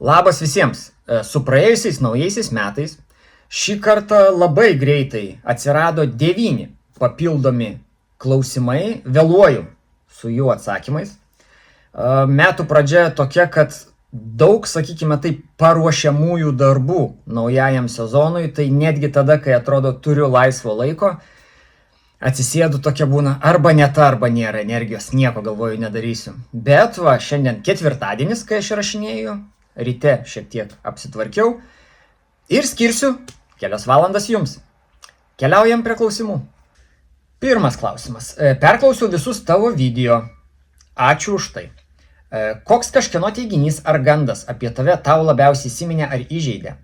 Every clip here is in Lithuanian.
Labas visiems. Su praėjusiais naujaisiais metais šį kartą labai greitai atsirado 9 papildomi klausimai, vėluoju su jų atsakymais. Metų pradžia tokia, kad daug, sakykime taip, paruošiamųjų darbų naujajam sezonui, tai netgi tada, kai atrodo turiu laisvo laiko, atsisėdu tokia būna, arba ne ta, arba nėra energijos, nieko galvoju nedarysiu. Bet va, šiandien ketvirtadienis, kai aš rašinėju, ryte šiek tiek apsitvarkiau ir skirsiu kelias valandas jums. Keliaujam prie klausimų. Pirmas klausimas. Perklausiau visus tavo video. Ačiū už tai. Koks kažkieno teiginys ar gandas apie tave tau labiausiai įsiminė ar įžeidė?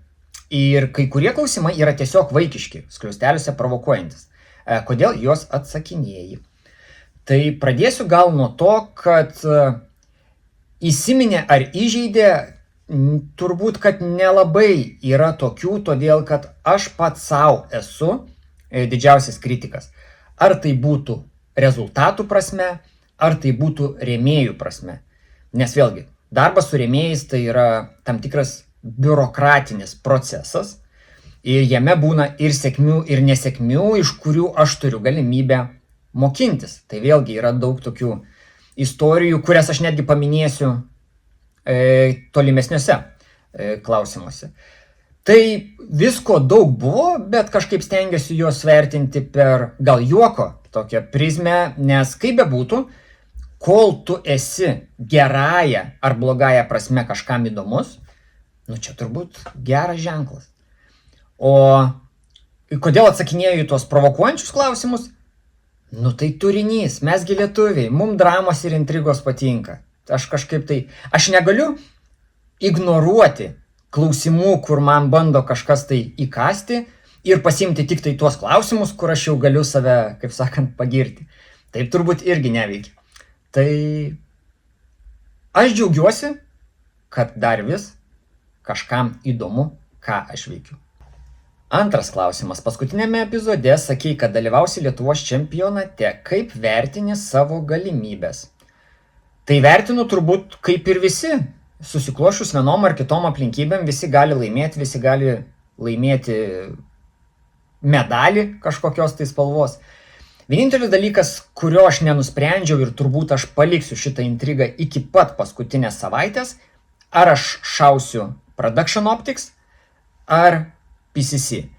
Ir kai kurie klausimai yra tiesiog vaikiški, skliausteliuose provokuojantis. Kodėl juos atsakinėjai? Tai pradėsiu gal nuo to, kad įsiminė ar įžeidė, turbūt, kad nelabai yra tokių, todėl kad aš pats savo esu didžiausias kritikas. Ar tai būtų rezultatų prasme, ar tai būtų rėmėjų prasme. Nes vėlgi, darbas su rėmėjais tai yra tam tikras biurokratinis procesas ir jame būna ir sėkmių, ir nesėkmių, iš kurių aš turiu galimybę mokintis. Tai vėlgi yra daug tokių istorijų, kurias aš netgi paminėsiu tolimesniuose klausimuose. Tai visko daug buvo, bet kažkaip stengiuosi juos vertinti per gal juoko tokią prizmę, nes kaip bebūtų, kol tu esi gerąją ar blogąją prasme kažkam įdomus, čia turbūt geras ženklas. O kodėl atsakinėjau į tuos provokuojančius klausimus? Tai turinys, mesgi lietuviai, mums dramos ir intrigos patinka. Aš negaliu ignoruoti klausimų, kur man bando kažkas tai įkasti ir pasiimti tik tai tuos klausimus, kur aš jau galiu save, kaip sakant, pagirti. Taip turbūt irgi neveikia. Tai aš džiaugiuosi, kad dar vis kažkam įdomu, ką aš veikiu. Antras klausimas. Paskutinėme epizode sakei, kad dalyvausi Lietuvos čempionate. Kaip vertini savo galimybės? Tai vertinu turbūt kaip ir visi. Susiklošius vienom ar kitom aplinkybėm, visi gali laimėti medalį kažkokios tai spalvos. Vienintelis dalykas, kurio aš nenusprendžiau ir turbūt aš paliksiu šitą intrigą iki pat paskutinės savaitės, ar aš šausiu Production Optics ar PCC.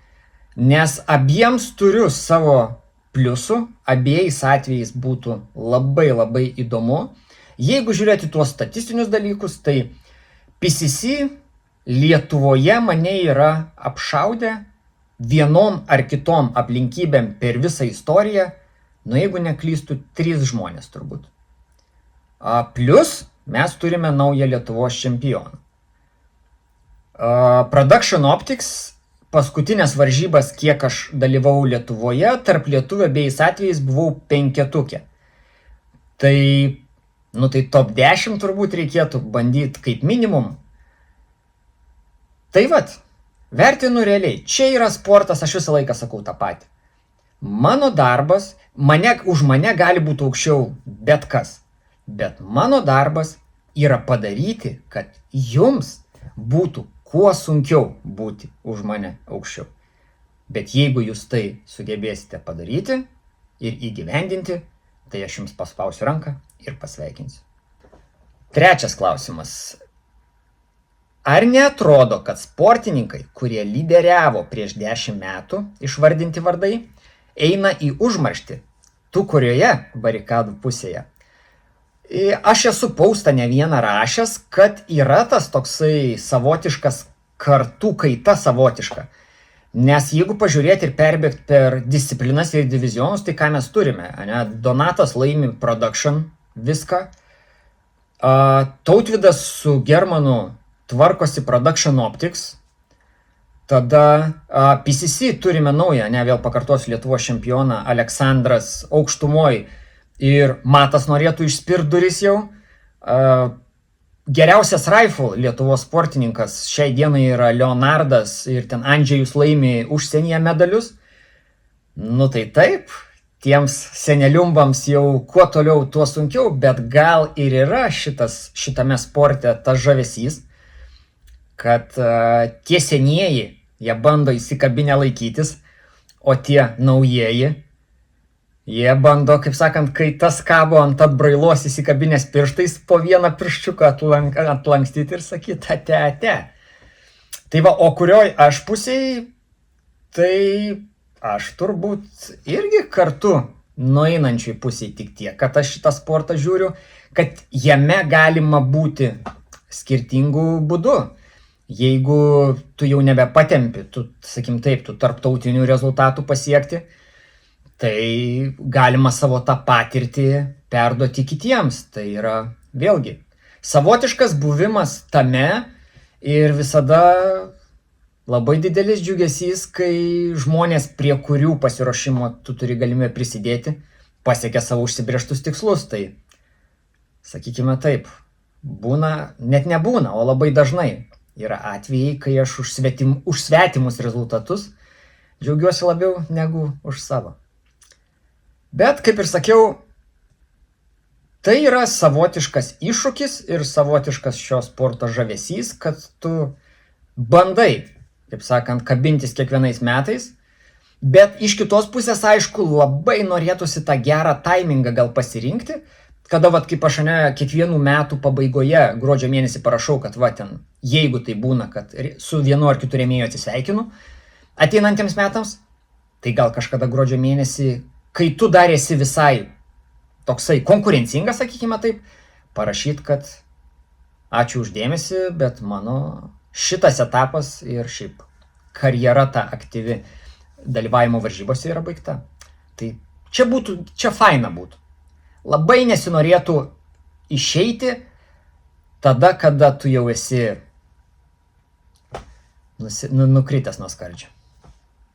Nes abiems turiu savo pliusų, abiejais atvejais būtų labai įdomu. Jeigu žiūrėti tuos statistinius dalykus, tai PCC Lietuvoje mane yra apšaudę vienom ar kitom aplinkybėm per visą istoriją, jeigu neklystu, 3 žmonės turbūt. Plius mes turime naują Lietuvos čempioną. Production Optics paskutinės varžybas, kiek aš dalyvau Lietuvoje, tarp lietuvių abiejais atvejais buvau 5-tukė. Tai top 10 turbūt reikėtų bandyti kaip minimum. Tai vertinu realiai. Čia yra sportas, aš visą laiką sakau tą patį. Mano darbas, už mane gali būti aukščiau bet kas. Bet mano darbas yra padaryti, kad jums būtų kuo sunkiau būti už mane aukščiau. Bet jeigu jūs tai sugebėsite padaryti ir įgyvendinti, tai aš jums paspausiu ranką ir pasveikinsiu. Trečias klausimas. Ar neatrodo, kad sportininkai, kurie lyderiavo prieš 10 metų, išvardinti vardai, eina į užmarštį, tu kurioje barikadų pusėje? Aš esu postą ne vieną rašęs, kad yra tas toksai savotiškas kartų kaita savotiška. Nes jeigu pažiūrėti ir perbėgti per disciplinas ir divizionus, tai ką mes turime? Donatas laimi Production viską. Tautvydas su Germanu tvarkosi Production Optics. Tada PCC turime naują, vėl pakartosiu, Lietuvos čempioną Aleksandras aukštumoj ir Matas norėtų išspirt duris jau. Geriausias rifle Lietuvos sportininkas šiai dienai yra Leonardas ir ten Andžejus laimi užsienyje medalius. Tai taip, tiems seneliumbams jau kuo toliau, tuo sunkiau, bet gal ir yra šitame sporte tas žavesys, kad tie senieji, jie bando įsikabinę laikytis, o tie naujieji, jie bando, kaip sakant, kai tas kabo ant atbrailos įsikabinės pirštais, po vieną pirščiuką atlankstyti ir sakyti, ate. Tai va, o kurioj aš pusėj, tai aš turbūt irgi kartu nueinančiai pusėj, tik tiek, kad aš šitą sportą žiūriu, kad jame galima būti skirtingų būdų. Jeigu tu jau nebepatempi, tu, sakim taip, tu tarptautinių rezultatų pasiekti, tai galima savo tą patirtį perduoti kitiems. Tai yra vėlgi savotiškas buvimas tame ir visada labai didelis džiugesys, kai žmonės, prie kurių pasiruošimo tu turi galimybę prisidėti, pasiekia savo užsibrėžtus tikslus. Tai, sakykime taip, būna, net nebūna, o labai dažnai yra atvejai, kai aš už svetimus rezultatus džiaugiuosi labiau negu už savo. Bet, kaip ir sakiau, tai yra savotiškas iššūkis ir savotiškas šio sporto žavesys, kad tu bandai, kaip sakant, kabintis kiekvienais metais, bet iš kitos pusės, aišku, labai norėtųsi tą gerą taimingą gal pasirinkti, kada, kaip aš kiekvienų metų pabaigoje, gruodžio mėnesį parašau, kad ten, jeigu tai būna, kad su vienu ar kitu rėmėju atsisveikinu ateinantiems metams, tai gal kažkada gruodžio mėnesį, kai tu dar esi visai toksai konkurencingas, sakykime taip, parašyt, kad ačiū už dėmesį, bet mano šitas etapas ir šiaip karjera ta aktyvi dalyvavimo varžybose yra baigta. Tai čia faina būtų. Labai nesinorėtų išeiti tada, kada tu jau esi nukritęs nuo skardžio.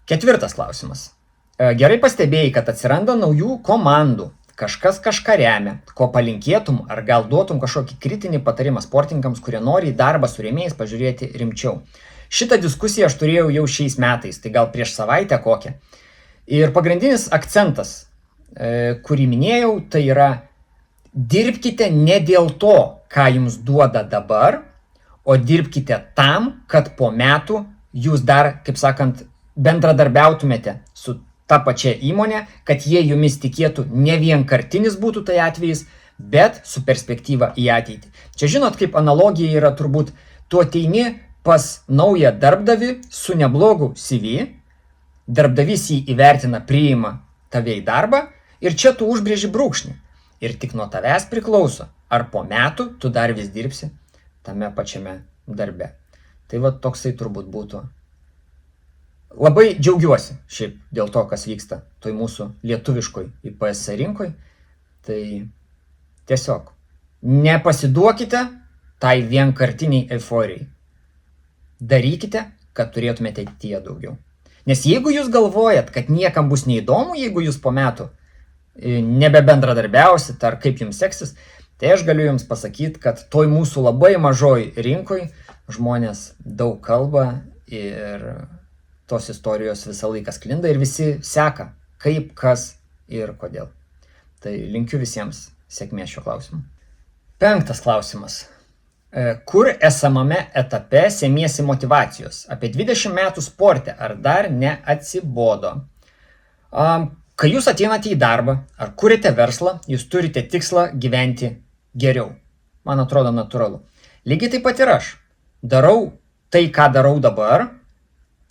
4. klausimas. Gerai pastebėjai, kad atsiranda naujų komandų. Kažkas kažką remia. Ko palinkėtum ar gal duotum kažkokį kritinį patarimą sportininkams, kurie nori į darbą su rėmėjais pažiūrėti rimčiau. Šitą diskusiją aš turėjau jau šiais metais, tai gal prieš savaitę kokią. Ir pagrindinis akcentas, kurį minėjau, tai yra dirbkite ne dėl to, ką jums duoda dabar, o dirbkite tam, kad po metų jūs dar, kaip sakant, bendradarbiautumėte su ta pačia įmonė, kad jie jumis tikėtų, ne vienkartinis būtų tai atvejis, bet su perspektyva į ateitį. Čia žinot, kaip analogija yra turbūt, tu ateini pas naują darbdavį su neblogu CV, darbdavys jį įvertina, priima tave į darbą, ir čia tu užbrėži brūkšnį. Ir tik nuo tavęs priklauso, ar po metų tu dar vis dirbsi tame pačiame darbe. Tai toksai turbūt būtų. Labai džiaugiuosi šiaip dėl to, kas vyksta toj mūsų lietuviškoj IPS rinkoj. Tai tiesiog nepasiduokite tai vienkartiniai euforijai. Darykite, kad turėtumėte ateityje daugiau. Nes jeigu jūs galvojat, kad niekam bus neįdomu, jeigu jūs po metų nebebendradarbiausit ar kaip jums seksis, tai aš galiu jums pasakyti, kad toj mūsų labai mažoj rinkoj žmonės daug kalba ir tos istorijos visą laiką sklinda ir visi seka, kaip, kas ir kodėl. Tai linkiu visiems sėkmės šio klausimu. 5. klausimas. Kur esamame etape semiesi motyvacijos? Apie 20 metų sporte, ar dar neatsibodo? Kai jūs ateinate į darbą, ar kuriate verslą, jūs turite tikslą gyventi geriau. Man atrodo natūralu. Lygiai taip pat ir aš. Darau tai, ką darau dabar,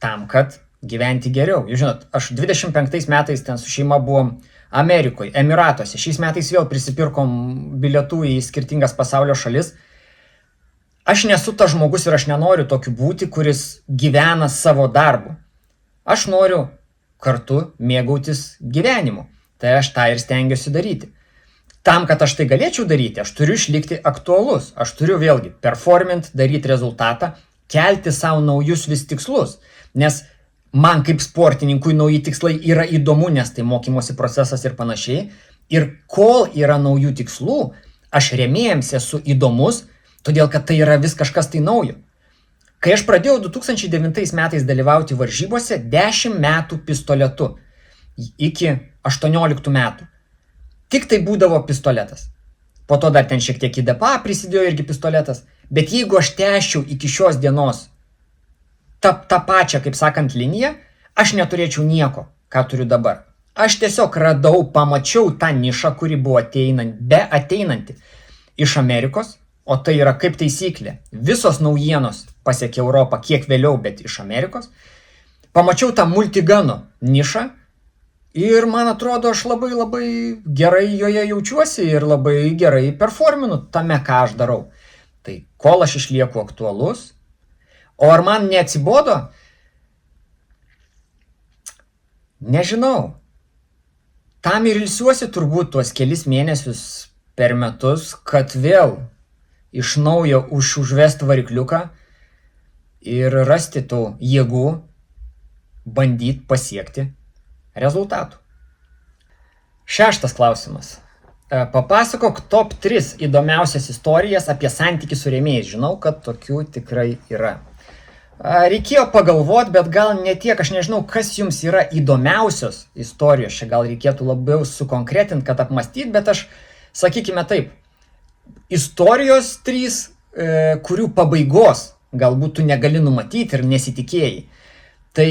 tam, kad gyventi geriau. Jūs žinot, aš 25 metais ten su šeima buvom Amerikoje, Emiratuose. Šiais metais vėl prisipirkom bilietų į skirtingas pasaulio šalis. Aš nesu tas žmogus ir aš nenoriu tokiu būti, kuris gyvena savo darbu. Aš noriu kartu mėgautis gyvenimu. Tai aš tą ir stengiuosi daryti. Tam, kad aš tai galėčiau daryti, aš turiu išlikti aktualus. Aš turiu vėlgi performint, daryti rezultatą, kelti savo naujus vis tikslus. Nes man kaip sportininkui nauji tikslai yra įdomu, nes tai mokymosi procesas ir panašiai. Ir kol yra naujų tikslų, aš rėmėjams esu įdomus, todėl kad tai yra vis kažkas tai naujo. Kai aš pradėjau 2009 metais dalyvauti varžybose, 10 metų pistoletu iki 18 metų. Tik tai būdavo pistoletas. Po to dar ten šiek tiek į DPA prisidėjo irgi pistoletas. Bet jeigu aš tęsčiau iki šios dienos tą pačią, kaip sakant, liniją, aš neturėčiau nieko, ką turiu dabar. Aš tiesiog radau, pamačiau tą nišą, kuri buvo ateinanti iš Amerikos, o tai yra kaip taisyklė. Visos naujienos pasiekė Europą kiek vėliau, bet iš Amerikos. Pamačiau tą multigano nišą ir man atrodo, aš labai gerai joje jaučiuosi ir labai gerai performinu tame, ką aš darau. Tai kol aš išlieku aktualus, o ar man neatsibodo? Nežinau. Tam ir ilsiuosi turbūt tuos kelis mėnesius per metus, kad vėl iš naujo užvest varikliuką ir rasti tų jėgų, bandyti pasiekti rezultatų. 6 klausimas. Papasakok top 3 įdomiausias istorijas apie santykį su rėmėjais. Žinau, kad tokių tikrai yra. Reikėjo pagalvoti, bet gal ne tiek, aš nežinau, kas jums yra įdomiausios istorijos. Čia gal reikėtų labiau sukonkretinti, kad apmastyti, bet aš, sakykime taip, istorijos 3, kurių pabaigos galbūt tu negali numatyti ir nesitikėjai. Tai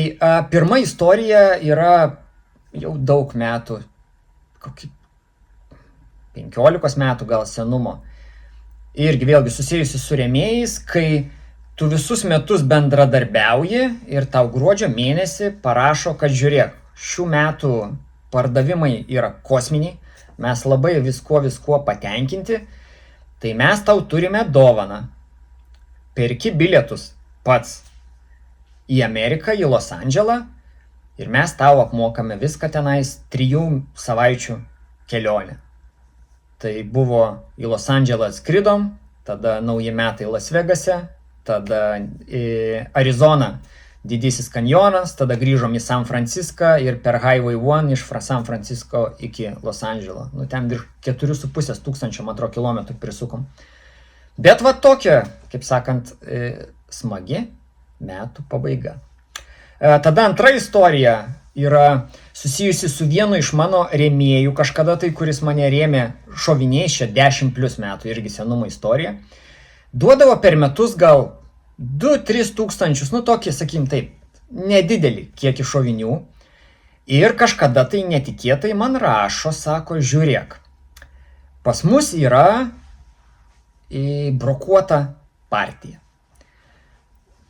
pirma istorija yra jau daug metų, kokį 15 metų gal senumo. Irgi vėlgi susijusi su rėmėjais, kai tu visus metus bendradarbiauji ir tau gruodžio mėnesį parašo, kad žiūrėk, šių metų pardavimai yra kosminiai, mes labai viskuo patenkinti, tai mes tau turime dovaną. Perki bilietus pats į Ameriką, į Los Andželą ir mes tau apmokame viską tenais 3 savaičių kelionę. Tai buvo į Los Andželą atskridom, tada nauji metai Las Vegase, tada į Arizoną Didysis kanjonas, tada grįžom į San Franciską ir per Highway 1 iš San Francisco iki Los Andželo. Nu, ten virš 4,5 tūkstančio, man atrodo, kilometrų prisukom. Bet va tokia, kaip sakant, smagi metų pabaiga. Tada antra istorija yra susijusi su vienu iš mano rėmėjų kažkada tai, kuris mane rėmė šoviniais, čia 10+ metų, irgi senumo istorija. Duodavo per metus gal 2-3 tūkstančius, nu tokį, sakykim taip, nedidelį kiekį šovinių. Ir kažkada tai netikėtai man rašo, sako, žiūrėk, pas mus yra brokuota partija.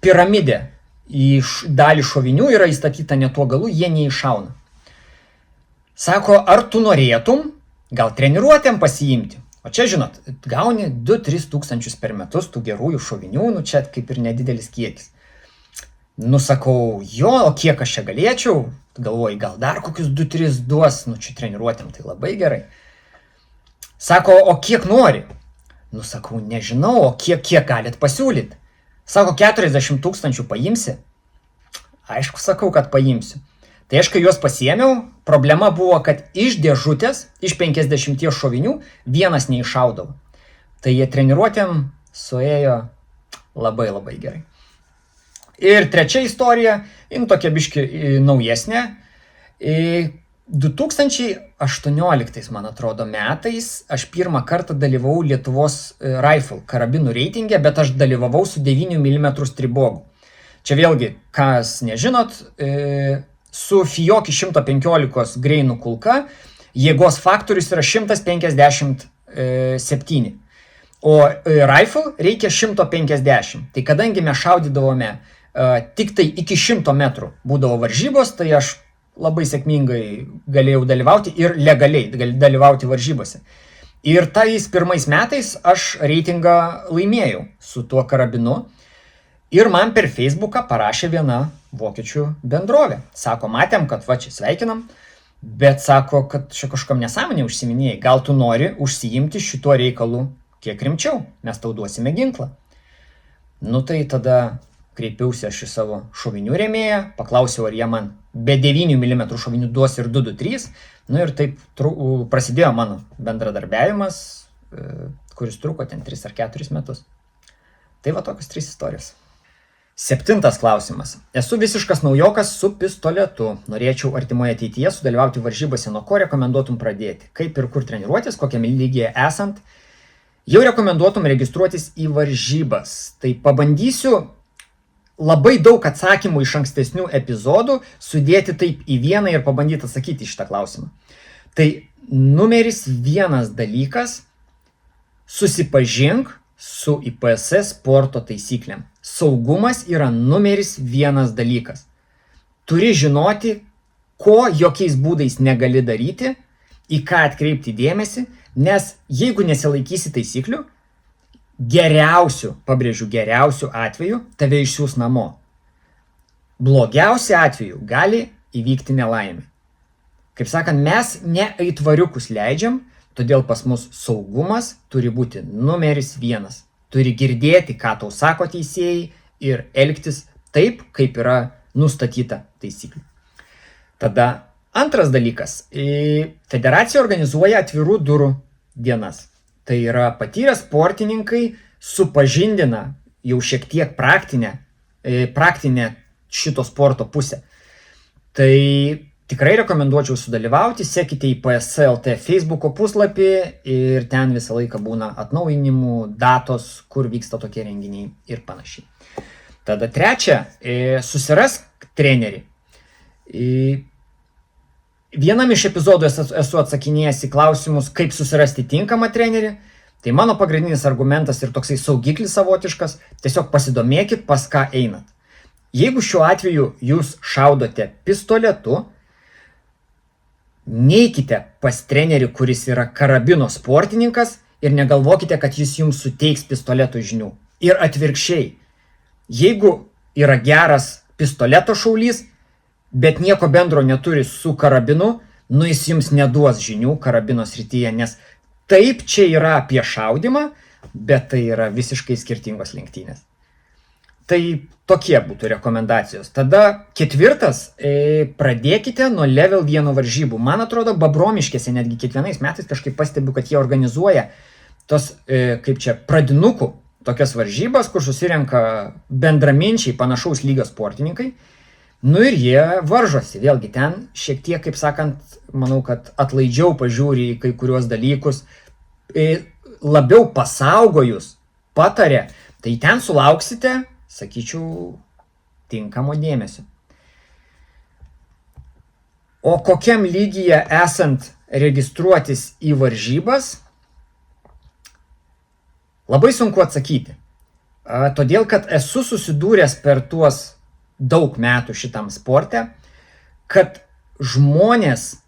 Piramidė į dalį šovinių yra įstatyta ne tuo galu, jie neiššauna. Sako, ar tu norėtum gal treniruotėm pasiimti? O čia, žinot, gauni 2-3 tūkstančius per metus tų gerųjų šovinių, nu čia kaip ir nedidelis kiekis. Nu sakau, jo, o kiek aš čia galėčiau? Galvoju, gal dar kokius 2-3 duos, nu čia treniruotėm, tai labai gerai. Sako, o kiek nori? Nu sakau, nežinau, o kiek galit pasiūlyti? Sako, 40 tūkstančių paimsi? Aišku, sakau, kad paimsiu. Tai aš, kai juos pasiėmiau, problema buvo, kad iš dėžutės, iš 50 šovinių, vienas neiššaudavo. Tai jie treniruotėm suėjo labai gerai. Ir trečia istorija, tokia biški naujesnė. 2018, man atrodo, metais aš pirmą kartą dalyvavau Lietuvos rifle karabinų reitinge, bet aš dalyvavau su 9 mm stribogu. Čia vėlgi, kas nežinot, su Fijoki 115 greinų kulka jėgos faktorius yra 157. O rifle reikia 150. Tai kadangi mes šaudydavome tik tai iki 100 metrų būdavo varžybos, tai aš labai sėkmingai galėjau dalyvauti ir legaliai dalyvauti varžybose. Ir tais pirmais metais aš reitingą laimėjau su tuo karabinu. Ir man per Facebooką parašė viena vokiečių bendrovė. Sako, matėm, kad va čia sveikinam, bet sako, kad čia kažkam nesąmonė užsiminėjai. Gal tu nori užsiimti šituo reikalu kiek rimčiau, mes tau duosime ginklą. Nu tai tada kreipiausi aš į savo šovinių rėmėją, paklausiau, ar jie man be 9 mm šovinių duos ir 223. Nu ir taip prasidėjo mano bendradarbiavimas, kuris truko ten 3 ar 4 metus. Tai va tokios 3 istorijos. 7 klausimas. Esu visiškas naujokas su pistoletu. Norėčiau artimoje ateityje sudalyvauti varžybose, nuo ko rekomenduotum pradėti? Kaip ir kur treniruotis, kokiame lygyje esant? jau rekomenduotum registruotis į varžybas. Tai pabandysiu labai daug atsakymų iš ankstesnių epizodų sudėti taip į vieną ir pabandyti atsakyti šitą klausimą. Tai numeris 1 dalykas – susipažink su IPS sporto taisyklėm. Saugumas yra numeris 1 dalykas. Turi žinoti, ko jokiais būdais negali daryti, į ką atkreipti dėmesį, nes jeigu nesilaikysi taisyklių, geriausiu, pabrėžiu, geriausiu atveju tave išsiųs namo. Blogiausiu atveju gali įvykti nelaimė. Kaip sakant, mes ne aitvariukus leidžiam, todėl pas mus saugumas turi būti numeris 1. Turi girdėti, ką tau sako teisėjai ir elgtis taip, kaip yra nustatyta taisyklių. Tada antras dalykas. Federacija organizuoja atvirų durų dienas. Tai yra patyrę sportininkai supažindina jau šiek tiek praktinę šito sporto pusę. Tai tikrai rekomenduočiau sudalyvauti, sekite į PSC.lt Facebook'o puslapį ir ten visą laiką būna atnaujinimų, datos, kur vyksta tokie renginiai ir panašiai. Tada trečia, susirask trenerį. Vienam iš epizodų esu atsakinėjęs į klausimus, kaip susirasti tinkamą trenerį. Tai mano pagrindinis argumentas ir toksai saugiklis savotiškas, tiesiog pasidomėkit, pas ką einat. Jeigu šiuo atveju jūs šaudote pistoletu, neikite pas trenerį, kuris yra karabino sportininkas ir negalvokite, kad jis jums suteiks pistoleto žinių. Ir atvirkščiai, jeigu yra geras pistoleto šaulys, bet nieko bendro neturi su karabinu, jis jums neduos žinių karabino srityje, nes taip čia yra apie šaudymą, bet tai yra visiškai skirtingos lenktynės. Tai tokie būtų rekomendacijos. Tada ketvirtas, pradėkite nuo level 1 varžybų. Man atrodo, Babromiškėse netgi kiekvienais metais kažkaip pastebiu, kad jie organizuoja tos, pradinukų tokias varžybas, kur susirenka bendraminčiai panašaus lygio sportininkai. Ir jie varžosi. Vėlgi ten šiek tiek, kaip sakant, manau, kad atlaidžiau pažiūri į kai kuriuos dalykus, labiau pasaugojus patarė, tai ten sulauksite, sakyčiau, tinkamo dėmesio. O kokiam lygyje esant registruotis į varžybas, labai sunku atsakyti. Todėl, kad esu susidūręs per tuos daug metų šitam sporte, kad žmonės,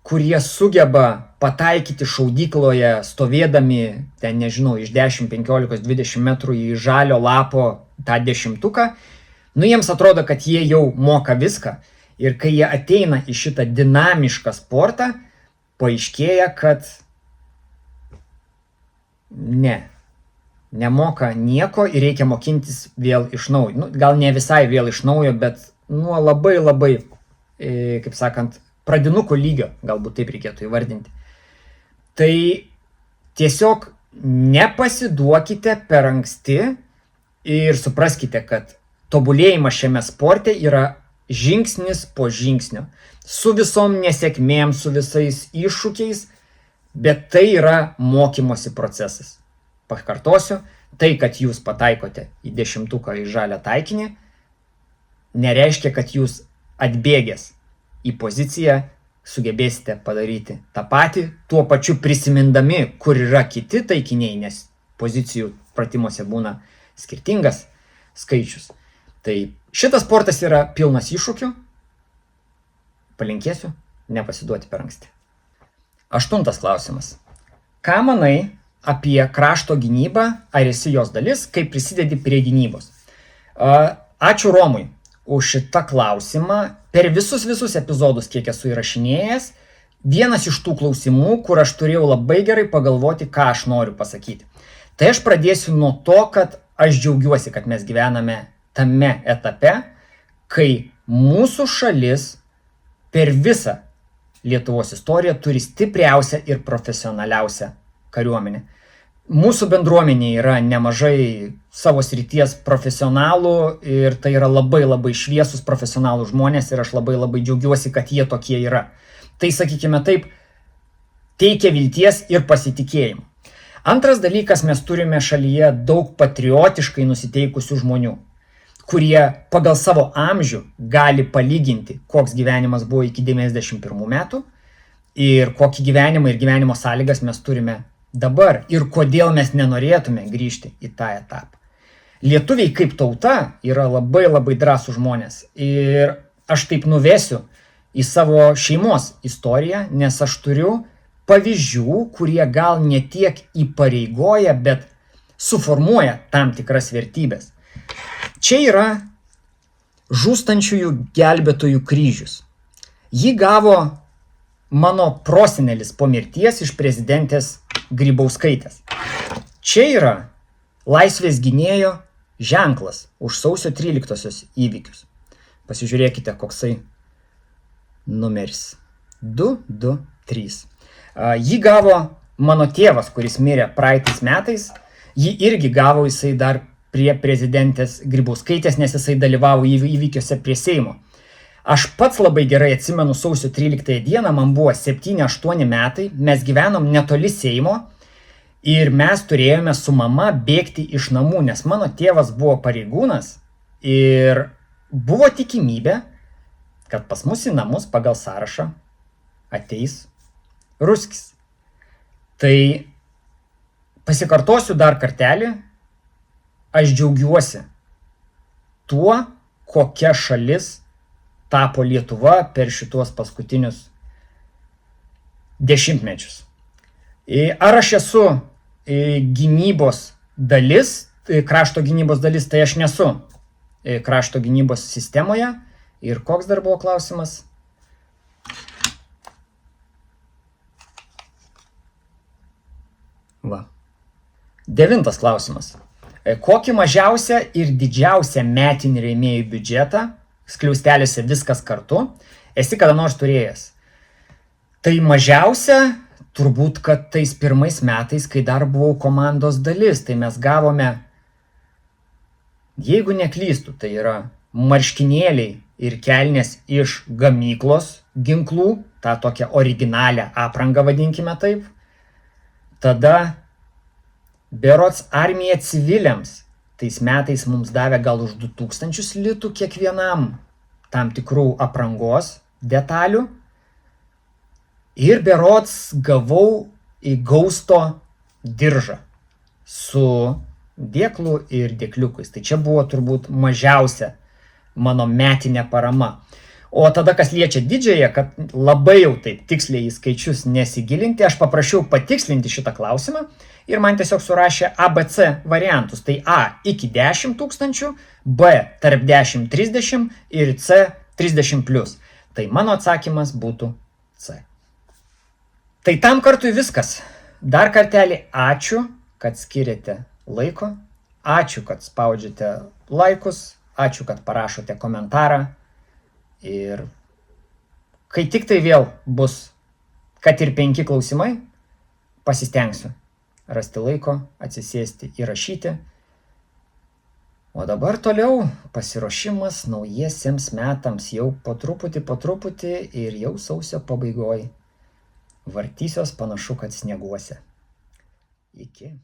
kurie sugeba pataikyti šaudykloje stovėdami, ten nežinau, iš 10, 15, 20 metrų į žalio lapo tą 10-tuką, jiems atrodo, kad jie jau moka viską. Ir kai jie ateina į šitą dinamišką sportą, paaiškėja, kad nemoka nieko ir reikia mokintis vėl iš naujo. Gal ne visai vėl iš naujo, bet nuo labai, kaip sakant, pradinukų lygio, galbūt taip reikėtų įvardinti. Tai tiesiog nepasiduokite per anksti ir supraskite, kad tobulėjimas šiame sporte yra žingsnis po žingsnio. Su visom nesėkmėm, su visais iššūkiais, bet tai yra mokymosi procesas. Pakartosiu, tai, kad jūs pataikote į 10-tuką į žalią taikinį, nereiškia, kad jūs atbėgęs į poziciją sugebėsite padaryti tą patį, tuo pačiu prisimindami, kur yra kiti taikiniai, nes pozicijų pratimuose būna skirtingas skaičius. Tai šitas sportas yra pilnas iššūkių. Palinkėsiu nepasiduoti per anksti. 8 klausimas. Ką manai apie krašto gynybą, ar esi jos dalis, kaip prisidedi prie gynybos? Ačiū Romui už šitą klausimą. Per visus epizodus, kiek esu įrašinėjęs, vienas iš tų klausimų, kur aš turėjau labai gerai pagalvoti, ką aš noriu pasakyti. Tai aš pradėsiu nuo to, kad aš džiaugiuosi, kad mes gyvename tame etape, kai mūsų šalis per visą Lietuvos istoriją turi stipriausią ir profesionaliausią kariuomenę. Mūsų bendruomenė yra nemažai savo srities profesionalų ir tai yra labai šviesus profesionalų žmonės ir aš labai džiaugiuosi, kad jie tokie yra. Tai, sakykime taip, teikia vilties ir pasitikėjimą. Antras dalykas, mes turime šalyje daug patriotiškai nusiteikusių žmonių, kurie pagal savo amžių gali palyginti, koks gyvenimas buvo iki 91 metų ir kokį gyvenimą ir gyvenimo sąlygas mes turime dabar ir kodėl mes nenorėtume grįžti į tą etapą. Lietuviai kaip tauta yra labai labai drąsūs žmonės ir aš taip nuvesiu į savo šeimos istoriją, nes aš turiu pavyzdžių, kurie gal ne tiek įpareigoja, bet suformuoja tam tikras vertybės. Čia yra žūstančiųjų gelbėtojų kryžius. Jį gavo mano prosenelis po mirties iš prezidentės Grybauskaitės. Čia yra laisvės gynėjo ženklas už sausio 13-osios įvykius. Pasižiūrėkite, koksai numeris. 223. Jį gavo mano tėvas, kuris mirė praeitais metais. Jį irgi gavo jisai dar prie prezidentės Grybauskaitės, nes jisai dalyvavo įvykiuose prie Seimo. Aš pats labai gerai atsimenu sausio 13 dieną, man buvo 7-8 metai, mes gyvenom netoli Seimo ir mes turėjome su mama bėgti iš namų, nes mano tėvas buvo pareigūnas ir buvo tikimybė, kad pas mus į namus pagal sąrašą ateis ruskis. Tai pasikartosiu dar kartelį, aš džiaugiuosi tuo, kokia šalis tapo Lietuva per šituos paskutinius dešimtmečius. Ar aš esu gynybos dalis, krašto gynybos dalis, tai aš nesu krašto gynybos sistemoje. Ir koks dar buvo klausimas? Va. 9 klausimas. Kokį mažiausią ir didžiausią metinį rėmėjų biudžetą, skliausteliuose viskas kartu, esi kada nors turėjęs? Tai mažiausia, turbūt, kad tais pirmais metais, kai dar buvau komandos dalis, tai mes gavome, jeigu neklystu, tai yra marškinėliai ir kelnės iš gamyklos ginklų, tą tokią originalią aprangą vadinkime taip. Tada berods armija civiliams tais metais mums davė gal už 2000 litų kiekvienam tam tikrų aprangos detalių. Ir berods gavau į Gausto diržą su dėklu ir dėkliukais. Tai čia buvo turbūt mažiausia mano metinė parama. O tada, kas liečia didžiąją, kad labai jau taip tiksliai į skaičius nesigilinti, aš paprašiau patikslinti šitą klausimą ir man tiesiog surašė ABC variantus. Tai A iki 10 000, B tarp 10-30 ir C 30+. Tai mano atsakymas būtų C. Tai tam kartui viskas. Dar kartelį ačiū, kad skiriate laiko. Ačiū, kad spaudžiate laikus. Ačiū, kad parašote komentarą. Ir kai tik tai vėl bus, kad ir 5 klausimai, pasistengsiu rasti laiko, atsisėsti, įrašyti. O dabar toliau pasiruošimas naujiesiems metams jau po truputį ir jau sausio pabaigoj. Vartysios panašu, kad snieguose. Iki.